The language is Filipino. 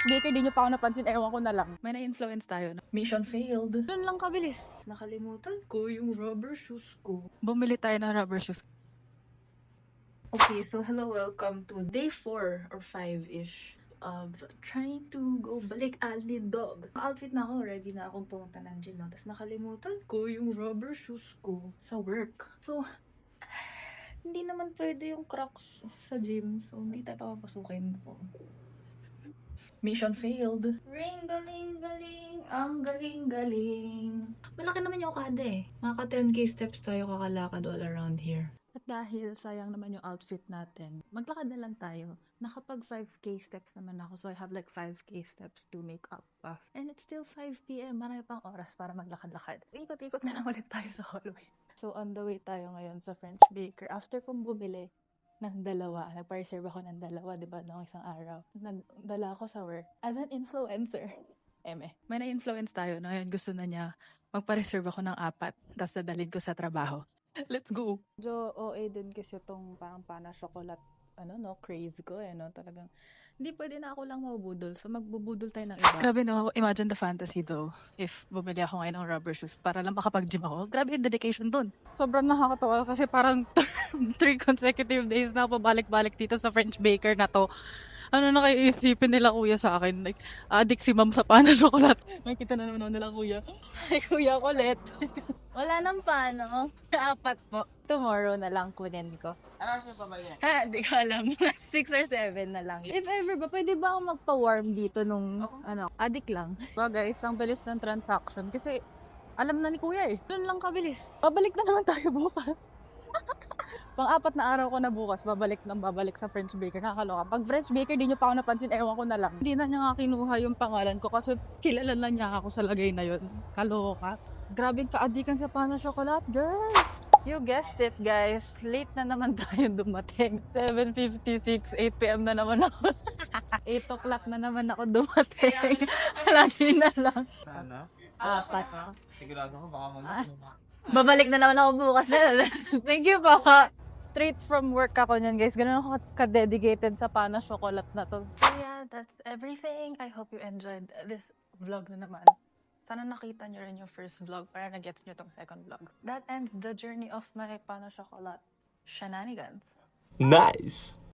French baker, di nyo pa ako napansin, ewan ko na lang. May na-influence tayo. Mission failed. Doon lang kabilis. Nakalimutan ko yung rubber shoes ko. Bumili tayo ng rubber shoes. Okay, so hello, welcome to day 4 or 5-ish of trying to go balik ali dog. Outfit na ako, ready na akong pumunta ng gym. No? Tapos nakalimutan ko yung rubber shoes ko sa work. So, hindi naman pwede yung Crocs sa gym. So, hindi tayo papapasukin. So, mission failed. Ring-galing-galing, ang galing-galing. Malaki naman yung Okada eh. Maka 10k steps tayo kakalakad all around here. At dahil sayang naman yung outfit natin, maglakad na lang tayo. Nakapag 5k steps naman ako, so I have like 5k steps to make up. And it's still 5 p.m. Marami pang oras para maglakad-lakad. Ikot-ikot na lang ulit tayo sa hallway. So on the way tayo ngayon sa French Baker. After kong bumili ng dalawa, nagpa-reserve ako ng dalawa, di ba, noong isang araw. Nagdala ako sa work as an influencer. May na-influence tayo na ngayon gusto na niya magpa-reserve ako ng 4, tapos dadalhin ko sa trabaho. Let's go! Jo, OA din kasi itong parang pana chocolate, craze ko talagang, hindi pwede na ako lang mabudol, so magbubudol tayo ng iba. Grabe no, imagine the fantasy though, if bumili ako ngayon ng rubber shoes para lang makapag-gym ako. Grabe yung dedication dun. Sobrang nakakatawa kasi parang 3 consecutive days na ako balik-balik dito sa French Baker na to. Ano na kayo isipin nila kuya sa akin? Like, addict si ma'am sa pana chocolate. Makita na naman nila kuya. Ay, kuya kulit. Wala nang pano. 4 po. Tomorrow na lang kunin ko. Ano siya pa ba yan? Ha, di ko alam. 6 or 7 na lang. If ever ba, pwede ba ako magpa-warm dito nung, addict lang? Ba guys, ang bilis ng transaction. Kasi, alam na ni kuya eh. Doon lang kabilis. Babalik na naman tayo bukas. Pang-4 na araw ko na bukas, babalik sa French Baker. Nakakaloka. Pag French Baker, di nyo pa ako napansin, ewan ko na lang. Hindi na niya nga kinuha yung pangalan ko kasi kilala na niya ako sa lagay na yun. Kaloka. Grabe ka-addikan sa pana chocolate, girl. You guessed it, guys. Late na naman tayo dumating. 7:56, 8 p.m. na naman ako. 8 o'clock na naman ako dumating. Lagi na lang. Ano? 4. Sigurado ko baka Babalik na naman ako bukas. Thank you po. Straight from work ako niyan, guys. Ganun ako ka-dedicated sa pana chocolate na to. So yeah, that's everything. I hope you enjoyed this vlog na naman. Sana nakita nyo rin yung first vlog para na-gets nyo tong second vlog. That ends the journey of my pana chocolate shenanigans. Nice.